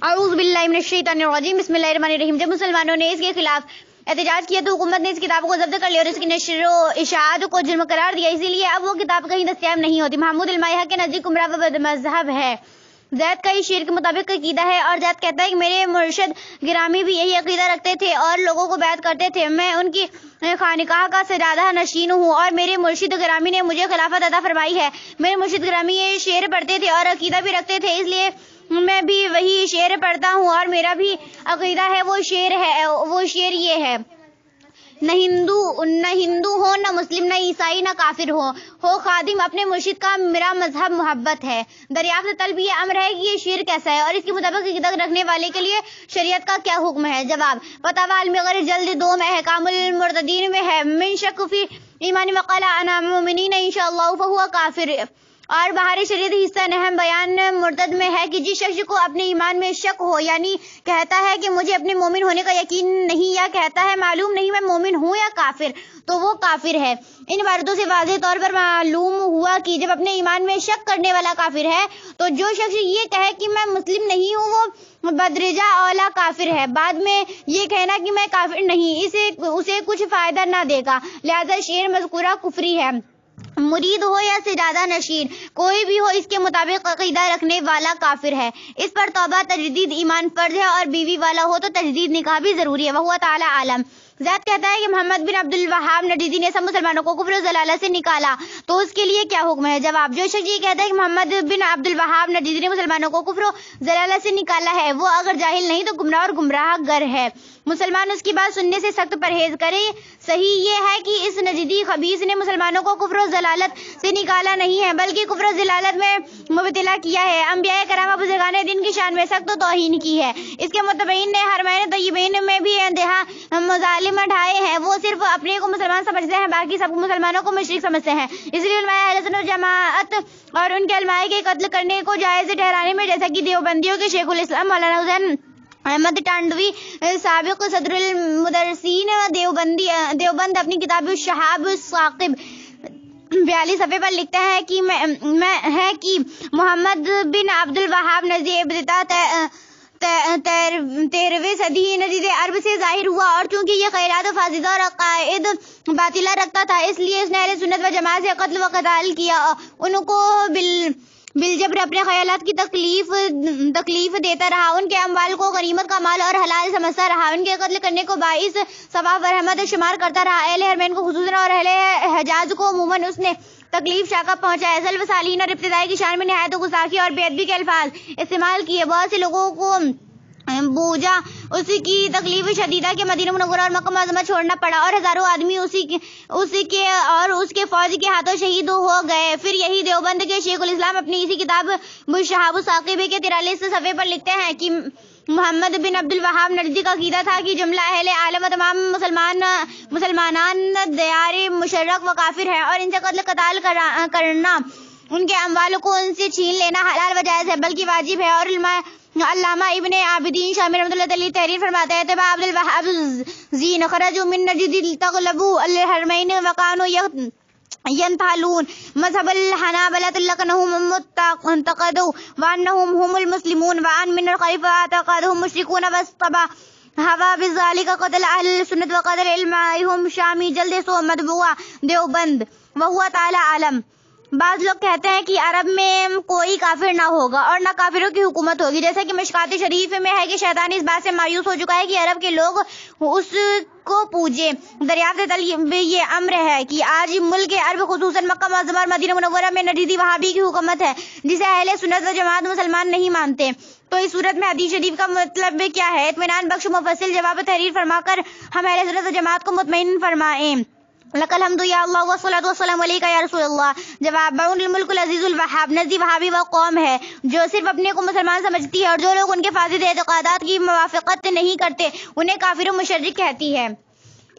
اعوذ باللہ من الشیطان الرجیم، بسم اللہ الرحمن الرحیم۔ جب مسلمانوں نے اس کے خلاف احتجاج کیا تو حکومت نے اس کتاب کو ضبط کر لیا اور اس کی نشر و اشاعت کو جرم قرار دیا، اسی لیے اب وہ کتاب کہیں دستیاب نہیں ہوتی۔ محمود المائحہ کے نزدیک گمراہ و بد مذہب ہے۔ زید کا اس شعر کے مطابق عقیدہ ہے اور زید کہتا ہے کہ میرے مرشد گرامی بھی یہی عقیدہ رکھتے تھے اور لوگوں کو بیعت کرتے تھے۔ میں ان کی خانقاہ کا سجادہ نشین ہوں اور میرے مرشد گرامی نے مجھے خلافت عطا فرمائی ہے۔ میرے مرشد گرامی یہ شعر پڑھتے تھے اور عقیدہ بھی رکھتے تھے، اس لیے میں بھی وہی شعر پڑھتا ہوں اور میرا بھی عقیدہ ہے، وہ شعر یہ ہے: نہ ہندو ہو، نہ مسلم، نہ عیسائی، نہ کافر ہو خادم اپنے مرشد کا، میرا مذہب محبت ہے۔ دریافت طلب یہ امر ہے کہ یہ شعر کیسا ہے اور اس کے مطابق عقیدہ رکھنے والے کے لیے شریعت کا کیا حکم ہے؟ جواب: فتاوی علمی غیر جلد 2 میں احکام المرتدین میں ہے: من شک فی ایمانی وقال انا مؤمنین انشاءاللہ فہو کافر۔ اور بہار شریعت حصہ نہم بیان مرتد میں ہے کہ جس شخص کو اپنے ایمان میں شک ہو، یعنی کہتا ہے کہ مجھے اپنے مومن ہونے کا یقین نہیں، یا کہتا ہے معلوم نہیں میں مومن ہوں یا کافر، تو وہ کافر ہے۔ ان عبارتوں سے واضح طور پر معلوم ہوا کہ جب اپنے ایمان میں شک کرنے والا کافر ہے تو جو شخص یہ کہے کہ میں مسلم نہیں ہوں وہ بدرجہ اولا کافر ہے۔ بعد میں یہ کہنا کہ میں کافر نہیں اسے کچھ فائدہ نہ دے گا، لہذا شعر مذکورہ کفری ہے۔ مرید ہو یا سجادہ نشین، کوئی بھی ہو، اس کے مطابق عقیدہ رکھنے والا کافر ہے۔ اس پر توبہ تجدید ایمان فرض ہے اور بیوی والا ہو تو تجدید نکاح بھی ضروری ہے۔ وہو تعالی عالم۔ زید کہتا ہے کہ محمد بن عبد الوہاب نجدی نے سب مسلمانوں کو کفر و ضلالت سے نکالا، تو اس کے لیے کیا حکم ہے؟ جواب: جو شخص یہ کہتا ہے کہ محمد بن عبد الوہاب نجدی نے مسلمانوں کو کفر و ضلالت سے نکالا ہے، وہ اگر جاہل نہیں تو گمراہ اور گمراہ گر ہے۔ مسلمان اس کی بات سننے سے سخت پرہیز کرے۔ صحیح یہ ہے کہ اس نجدی خبیث نے مسلمانوں کو کفر و ضلالت سے نکالا نہیں ہے بلکہ کفر و ضلالت میں مبتلا کیا ہے۔ انبیاء کرام و بزرگان دین کی شان میں سخت توہین کی ہے۔ اس کے متبعین نے حرمین طیبین میں بھی انتہا مظالم ڈھائے ہیں۔ وہ صرف اپنے کو مسلمان سمجھتے ہیں، باقی سب مسلمانوں کو مشرک سمجھتے ہیں۔ اس لیے علماء اہل سنت والجماعت اور ان کے علماء کے قتل کرنے کو جائز ٹھہرانے میں، جیسا کہ دیوبندیوں کے شیخ الاسلام مولانا حسین احمد ٹانڈوی سابق صدر المدرسین دیوبند اپنی کتاب الشہاب الثاقب 42 صفحے پر لکھتا ہے کہ محمد بن عبد الوہاب نزدی ابتداء 13ویں صدی نزدیک عرب سے ظاہر ہوا، اور چونکہ یہ خیرات و فاسدہ اور عقائد باطلہ رکھتا تھا، اس لیے اس نے اہل سنت و جماعت سے قتل و قتال کیا، ان کو بالجبر اپنے خیالات کی تکلیف دیتا رہا، ان کے اموال کو غنیمت کا مال اور حلال سمجھتا رہا، ان کے قتل کرنے کو باعث ثواب و رحمت شمار کرتا رہا۔ اہل حرمین کو خصوصاً اور اہل حجاز کو عموماً اس نے تکلیف شاکہ پہنچائے۔ سلف صالحین اور ابتدائی کی شان میں نہایت گستاخی اور بے ادبی کے الفاظ استعمال کیے۔ بہت سے لوگوں کو بوجھا اس کی تکلیف شدیدہ کے مدینہ منورہ اور مکہ معظمہ چھوڑنا پڑا، اور ہزاروں آدمی اس کے فوج کے ہاتھوں شہید ہو گئے۔ پھر یہی دیوبند کے شیخ الاسلام اپنی اسی کتاب الشہاب الثاقب کے 43 صفحے پر لکھتے ہیں کہ محمد بن عبد الوہاب نجدی کا عقیدہ تھا کہ جملہ اہل عالم و تمام مسلمانان دیار مشرق و کافر ہیں، اور ان سے قتل قتال کرنا، ان کے اموال کو ان سے چھین لینا حلال و جائز ہے بلکہ واجب ہے۔ اور علامہ ابن عابدین شامی رحمۃ اللہ علیہ تحریر فرماتے ہیں: تبع عبد الوہاب زین خرجوا من نجد تغلبوا الحرمین وکانوا ينتهلون مذهب الحنابلة لكنهم انتقدوا وانهم هم المسلمون وان من الخليفة اعتقادهم مشركون واستبى ہوا بذلك قتل اہل السنت وقتل علمائهم شامی جلد 100 مطبوعہ دیوبند۔ وہو تعالی عالم۔ بعض لوگ کہتے ہیں کہ عرب میں کوئی کافر نہ ہوگا اور نہ کافروں کی حکومت ہوگی، جیسا کہ مشکات شریف میں ہے کہ شیطان اس بات سے مایوس ہو چکا ہے کہ عرب کے لوگ اس کو پوجے۔ دریافت یہ امر ہے کہ آج ملک عرب خصوصاً مکہ معظمہ اور مدینہ منورہ میں نجدی وہابی کی حکومت ہے، جسے اہل سنت و جماعت مسلمان نہیں مانتے۔ تو اس صورت میں حدیث شریف کا مطلب کیا ہے؟ اطمینان بخش مفصل جواب تحریر فرما کر ہم اہل سنت و جماعت کو مطمئن فرمائیں۔ لک الحمد یا اللہ والصلاۃ والسلام علیک یا رسول اللہ۔ جواب: بعون الملک العزیز الوہاب نزدی وہابی وہ قوم ہے جو صرف اپنے کو مسلمان سمجھتی ہے، اور جو لوگ ان کے فاسد اعتقادات کی موافقت نہیں کرتے انہیں کافر و مشرک کہتی ہے۔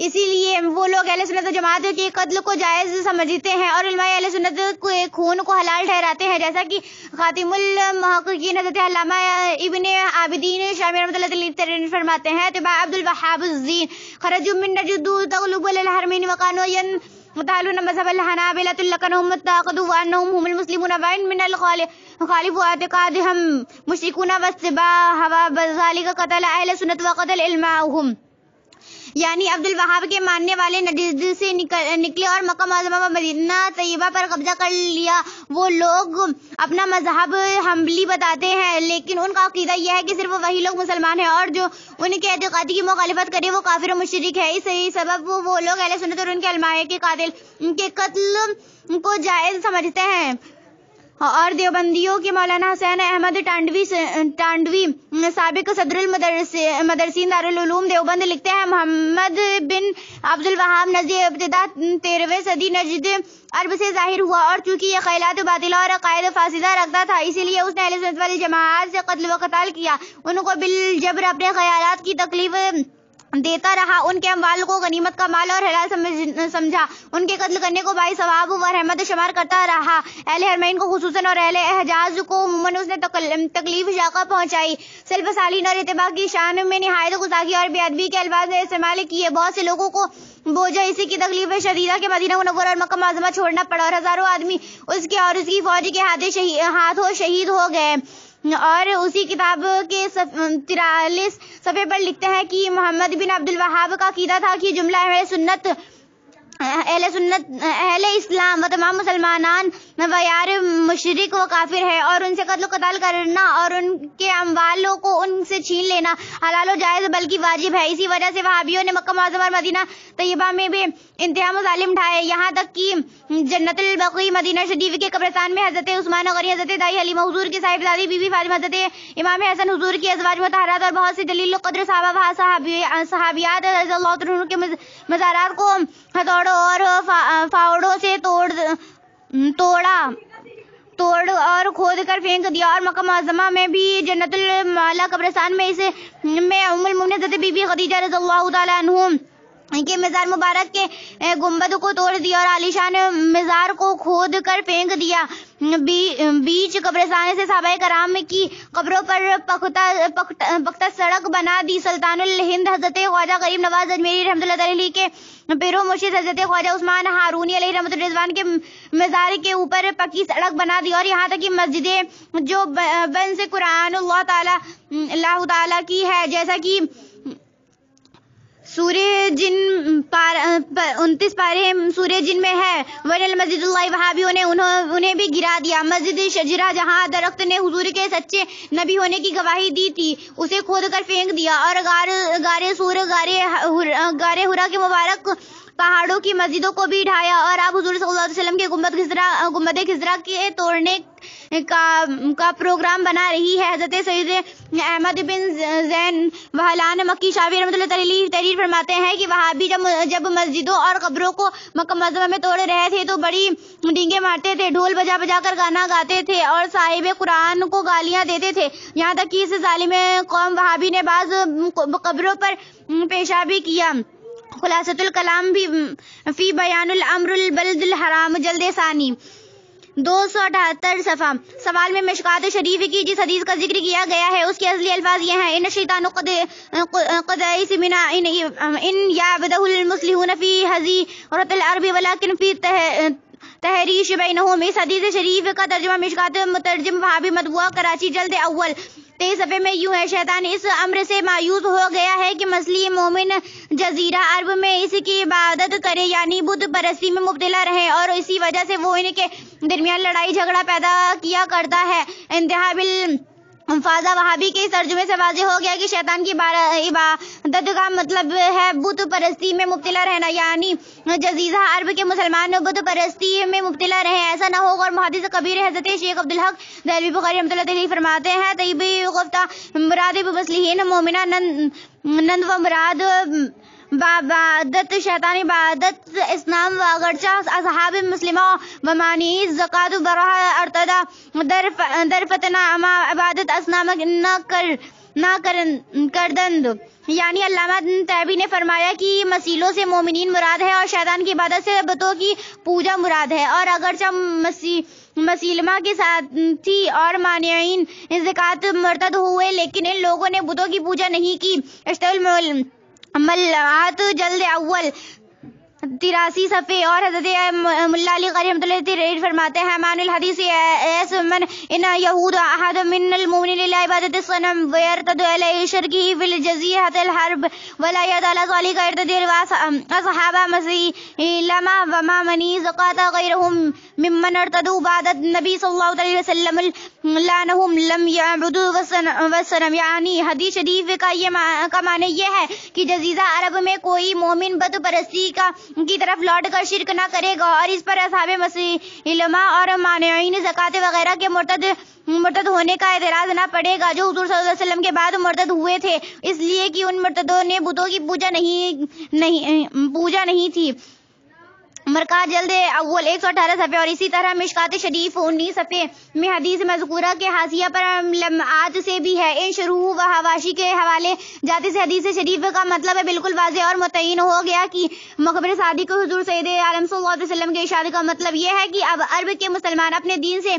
اسی لیے وہ لوگ اہل سنت و جماعت کے قتل کو جائز سمجھتے ہیں اور علماء اہل سنت کے خون کو حلال ٹھہراتے ہیں، جیسا کہ خاتم المحققین حضرت علامہ ابن عابدین شامی رحمۃ اللہ علیہ فرماتے ہیں: تبع عبد الوہاب الزین خرجوا من نجد تغلبوا الحرمین وکانوا متعلون مذهب الحنابلة لكنهم اتخذوا وأنهم هم المسلمون وإن من الخالف اعتقادهم مشركون واتباع ذلك قتل أهل السنة وقتل علماؤهم. یعنی عبد الوہاب کے ماننے والے نجد سے نکلے اور مکہ معظمہ و مدینہ طیبہ پر قبضہ کر لیا. وہ لوگ اپنا مذہب حنبلی بتاتے ہیں لیکن ان کا عقیدہ یہ ہے کہ صرف وہی لوگ مسلمان ہیں اور جو ان کے اعتقاد کی مخالفت کرے وہ کافر و مشرک ہے. اس سبب وہ لوگ اہل سنت اور ان کے علماء کے قتل کو جائز سمجھتے ہیں. اور دیوبندیوں کے مولانا حسین احمد ٹانڈوی سابق صدر المدرسین دارالعلوم دیوبند لکھتے ہیں محمد بن عبد الوہاب نزدیک ابتدا 13ویں صدی نجد عرب سے ظاہر ہوا اور چونکہ یہ خیالات باطلہ اور عقائد فاسدہ رکھتا تھا اسی لیے اس نے اہل سنت والجماعت سے قتل و قتال کیا. ان کو بالجبر اپنے خیالات کی تکلیف دیتا رہا. ان کے اموال کو غنیمت کا مال اور حلال سمجھا. ان کے قتل کرنے کو باعث ثواب و رحمت شمار کرتا رہا. اہل حرمین کو خصوصاً اور اہل حجاز کو عموماً اس نے تکلیف شاقہ پہنچائی. سلف سالین اور اتباع کی شان میں نہایت گستاخی اور بے ادبی کے الفاظ استعمال کیے. بہت سے لوگوں کو بوجھ اسی کی تکلیف شدیدہ کے مدینہ منورہ اور مکہ معظمہ چھوڑنا پڑا اور ہزاروں آدمی اس کے اور اس کی فوج کے ہاتھوں شہید ہو گئے. اور اسی کتاب کے 43 صفحے پر لکھتے ہیں کہ محمد بن عبد الوہاب کا عقیدہ تھا کہ جملہ اہل اسلام و تمام مسلمانان و یار مشرک و کافر ہے اور ان سے قتل و قتال کرنا اور ان کے اموالوں کو ان سے چھین لینا حلال و جائز بلکہ واجب ہے. اسی وجہ سے وہابیوں نے مکہ معظمہ اور مدینہ طیبہ میں بھی انتہا مظالم ڈھائے یہاں تک کہ جنت البقیع مدینہ شریف کے قبرستان میں حضرت عثمان غنی حضرت دائی حلیمہ حضور کی صاحبزادی بی بی فاطمہ حضرت امام حسن حضور کی ازواج مطہرات اور بہت سے جلیل القدر صحابہ صحابیات رضی اللہ عنہ کے مزارات کو ہتھوڑوں اور فاوڑوں سے توڑ اور کھود کر پھینک دیا. اور مکہ معظمہ میں بھی جنت المعلا قبرستان میں ام المؤمنین حضرت بی بی خدیجہ رضی اللہ تعالیٰ عنہ کے مزار مبارک کے گنبد کو توڑ دیا اور عالیشان مزار کو کھود کر پھینک دیا. بیچ قبرستان سے صحابہ کرام کی قبروں پر پختہ سڑک بنا دی. سلطان الہند حضرت خواجہ غریب نواز اجمیری رحمۃ اللہ علیہ کے پیرو مرشد حضرت خواجہ عثمان ہارونی علیہ رحمۃ الرضوان کے مزار کے اوپر پکی سڑک بنا دی. اور یہاں تک کہ مسجدیں جو بن سے قرآن اللہ تعالیٰ کی ہے جیسا کہ سورہ جن 29 پارے سورہ جن میں ہے ون المسجد اللہ وہابیوں نے انہیں بھی گرا دیا. مسجد شجرہ جہاں درخت نے حضور کے سچے نبی ہونے کی گواہی دی تھی اسے کھود کر پھینک دیا. اور غار سور غار ہرا کے مبارک پہاڑوں کی مسجدوں کو بھی ڈھایا. اور آپ حضور صلی اللہ علیہ وسلم کے گنبد خضرا کے توڑنے کا پروگرام بنا رہی ہے. حضرت سید احمد بن زین وہلان مکی شافعی رحمۃ اللہ علیہ تحریر فرماتے ہیں کہ وہابی جب مسجدوں اور قبروں کو مکہ معظمہ میں توڑ رہے تھے تو بڑی ڈینگیں مارتے تھے, ڈھول بجا بجا کر گانا گاتے تھے اور صاحب قرآن کو گالیاں دیتے تھے. یہاں تک کہ اس ظالم قوم وہابی نے بعض قبروں پر پیشاب بھی کیا. خلاصۃ الکلام بھی فی بیان الامر البلد الحرام جلد ثانی 278 صفحہ. سوال میں مشکات شریف کی جس حدیث کا ذکر کیا گیا ہے اس کے اصلی الفاظ یہ ہیں ان الشیطان قد ایس من ان یعبدہ المصلحون فی حزیرۃ العرب ولکن فی تحریش بینہم. اس حدیث شریف کا ترجمہ مشکات مترجم وہابی مطبوعہ کراچی جلد اول 23 صفحے میں یوں ہے شیطان اس امر سے مایوس ہو گیا ہے کہ مسیحی مومن جزیرہ عرب میں اس کی عبادت کرے یعنی بت پرستی میں مبتلا رہے اور اسی وجہ سے وہ ان کے درمیان لڑائی جھگڑا پیدا کیا کرتا ہے. انتہا فاضہ وہابی کے اس ترجمے سے واضح ہو گیا کہ شیطان کی عبادت کا مطلب ہے بت پرستی میں مبتلا رہنا یعنی جزیرہ عرب کے مسلمان بت پرستی میں مبتلا رہے. ایسا نہ ہوگا. اور محدث کبیر حضرت شیخ عبدالحق دہلوی بخاری رحمۃ اللہ علیہ فرماتے ہیں طیبی گفتہ مراد بمصلحین مومنہ نند و مراد بعبادت شیطان عبادت اسلام و اگرچہ اصحاب مسلمہ و مانی زکات براہ ارتدہ درفتنا اما عبادت اسلام نہ کردند. یعنی علامہ طیبی نے فرمایا کہ مسیلوں سے مومنین مراد ہے اور شیطان کی عبادت سے بتوں کی پوجا مراد ہے. اور اگرچہ مسلمہ کے ساتھی اور مانعین زکات مرتد ہوئے لیکن ان لوگوں نے بتوں کی پوجا نہیں کی. اشتعال ملعات جلد اول 83 صفحے. اور حضرت ملا علی قاری رحمۃ اللہ علیہ فرماتے ہیں مان الحدیث ایس من ان یہود احد من المؤمنین لعبادت الصنم ویرتد علی شرکہ فی الجزیرۃ الحرب ولا يدل ذلك ارتدل اصحاب مسیلمہ وما منی زکات غیرهم ممن ارتدوا بعد النبی صلی اللہ علیہ وسلم لعنهم لم يعبدوا والصنم. یعنی حدیث شریف کا معنی یہ ہے کہ جزیرہ عرب میں کوئی مومن بت پرستی کی طرف لوٹ کر شرک نہ کرے گا اور اس پر اصحاب مسیلمہ اور مانعین زکات وغیرہ کے مرتد ہونے کا اعتراض نہ پڑے گا جو حضور صلی اللہ علیہ وسلم کے بعد مرتد ہوئے تھے اس لیے کہ ان مرتدوں نے بتوں کی پوجا نہیں تھی. مرکات جلد اول 118 صفحے. اور اسی طرح مشکات شریف 19 صفحے میں حدیث مذکورہ کے حاشیہ پر لمعات سے بھی ہے. ان شروح و حواشی کے حوالے جاتے سے حدیث شریف کا مطلب بالکل واضح اور متعین ہو گیا کہ مخبر صادق حضور سید عالم صلی اللہ علیہ وسلم کے ارشاد کا مطلب یہ ہے کہ اب عرب کے مسلمان اپنے دین سے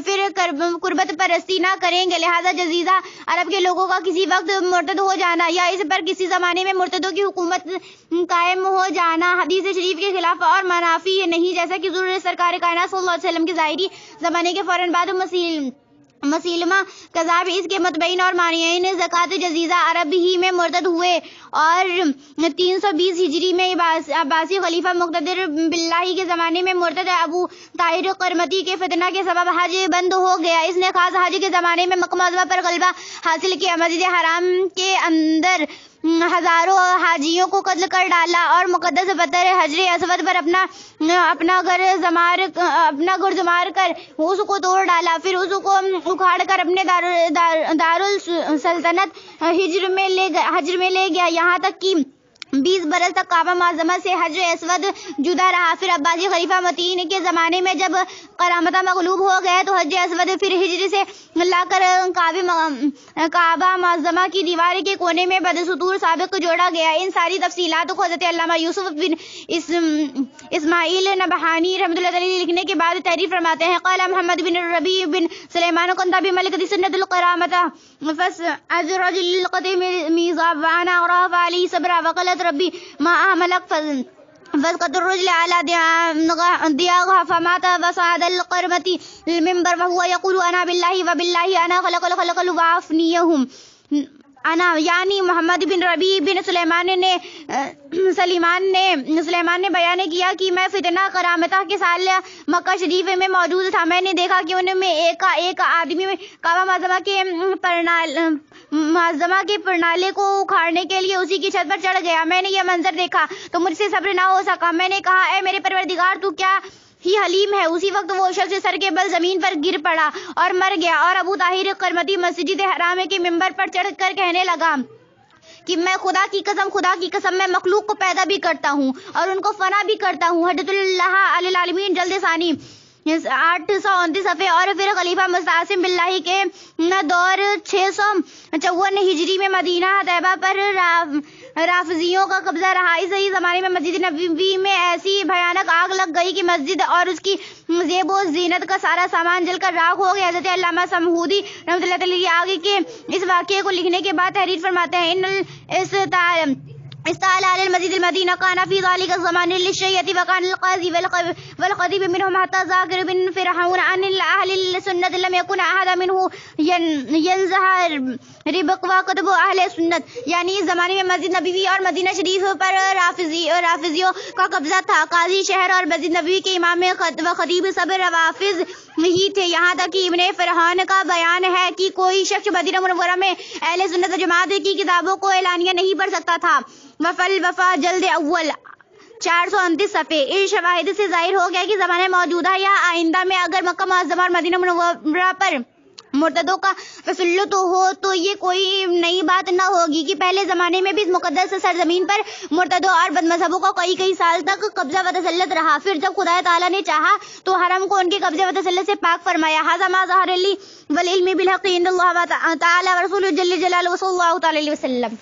پھر قربت پرستی نہ کریں گے. لہذا جزیرہ عرب کے لوگوں کا کسی وقت مرتد ہو جانا یا اس پر کسی زمانے میں مرتدوں کی حکومت قائم ہو جانا حدیث شریف کے خلاف اور منافی نہیں, جیسا کہ حضور سرکار کائنات صلی اللہ علیہ وسلم کے ظاہری زمانے کے فوراً بعد مسیلمہ کذاب اس کے متبعین اور مانعین زکات جزیرہ عرب ہی میں مرتد ہوئے اور 320 ہجری میں عباسی خلیفہ مقتدر باللہ کے زمانے میں مرتد ابو طاہر قرمطی کے فتنہ کے سبب حج بند ہو گیا. اس نے خاص حج کے زمانے میں مکہ معظمہ پر غلبہ حاصل کیا, مسجد حرام کے اندر ہزاروں حاجیوں کو قتل کر ڈالا اور مقدس پتھر حجر اسود پر اپنا گرزمار کر اس کو توڑ ڈالا, پھر اس کو اکھاڑ کر اپنے دارالسلطنت حجر میں لے گیا. یہاں تک کہ 20 برس تک کعبہ معظمہ سے حجر اسود جدا رہا. پھر عباسی خلیفہ متین کے زمانے میں جب قرامتہ مغلوب ہو گئے تو حجر اسود پھر ہجر سے لا کر کعبہ معظمہ کی دیوار کے کونے میں بدستور سابق جوڑا گیا. ان ساری تفصیلات کو حضرت علامہ یوسف بن اسماعیل نبہانی رحمۃ اللہ علیہ لکھنے کے بعد تحریر فرماتے ہیں. قال محمد بن ربیع بن سلیمان کنتا بملکۃ سنت القرامتہ فسأجرج للقتل میزاب وانا غراف علی صبرا وقلت ربی ما احملک فسقط الرجل على دياغها فمات وصعد القرمة المنبر وهو يقول انا بالله وبالله انا خلق الخلق وافنيهم انا. یعنی محمد بن ربیع بن سلیمان نے بیان کیا کہ میں فتنہ قرامتہ کے سال مکہ شریف میں موجود تھا. میں نے دیکھا کہ ان میں ایک آدمی کعبہ معظمہ کے پرنالے کو اکھاڑنے کے لیے اسی کی چھت پر چڑھ گیا. میں نے یہ منظر دیکھا تو مجھ سے صبر نہ ہو سکا. میں نے کہا اے میرے پروردگار تو کیا ہی حلیم ہے. اسی وقت وہ شخص سر کے بل زمین پر گر پڑا اور مر گیا. اور ابو طاہر قرمطی مسجد حرام کے منبر پر چڑھ کر کہنے لگا کہ میں خدا کی قسم میں مخلوق کو پیدا بھی کرتا ہوں اور ان کو فنا بھی کرتا ہوں. حجت اللہ علی العالمین جلد ثانی 829 صفحے. اور پھر خلیفہ مستعصم باللہ کے دور 654 ہجری میں مدینہ طیبہ پر رافضیوں کا قبضہ رہا. اسی زمانے میں مسجد نبوی میں ایسی بھیانک آگ لگ گئی کہ مسجد اور اس کی زیب و زینت کا سارا سامان جل کر راکھ ہو گیا. حضرت علامہ سمہودی رحمۃ اللہ علیہ آگے کے اس واقعے کو لکھنے کے بعد تحریر فرماتے ہیں. ان استعال على المسجد المدينة كان في ذلك الزمان للشيعة وكان القاضي والخطيب منهم حتى ذاكر بن فرحون عن أهل السنة لم يكن أحد منه ينزه ربق وكتب أهل السنة. یعنی اس زمانے میں مسجد نبوی اور مدینہ شریف پر رافضیوں کا قبضہ تھا. قاضی شہر اور مسجد نبوی کے امام و خطیب سب روافض ہی تھے. یہاں تک کہ ابن فرحان کا بیان ہے کہ کوئی شخص مدینہ منورہ میں اہل سنت جماعت کی کتابوں کو اعلانیہ نہیں پڑھ سکتا تھا. وفل وفا جلد اول 429 صفحے. ان شواہد سے ظاہر ہو گیا کہ زمانے موجودہ یا آئندہ میں اگر مکہ معظمہ اور مدینہ منورہ پر مرتدوں کا تسلط ہو تو یہ کوئی نئی بات نہ ہوگی کہ پہلے زمانے میں بھی اس مقدس سرزمین پر مرتدوں اور بد مذہبوں کا کئی سال تک قبضہ و تسلط رہا. پھر جب خدا تعالیٰ نے چاہا تو حرم کو ان کے قبضے و تسلط سے پاک فرمایا. ھذا ما ظہر لی والعلم بالحق عند اللہ تعالی ورسولہ جل جلالہ صلی اللہ تعالی علیہ وسلم.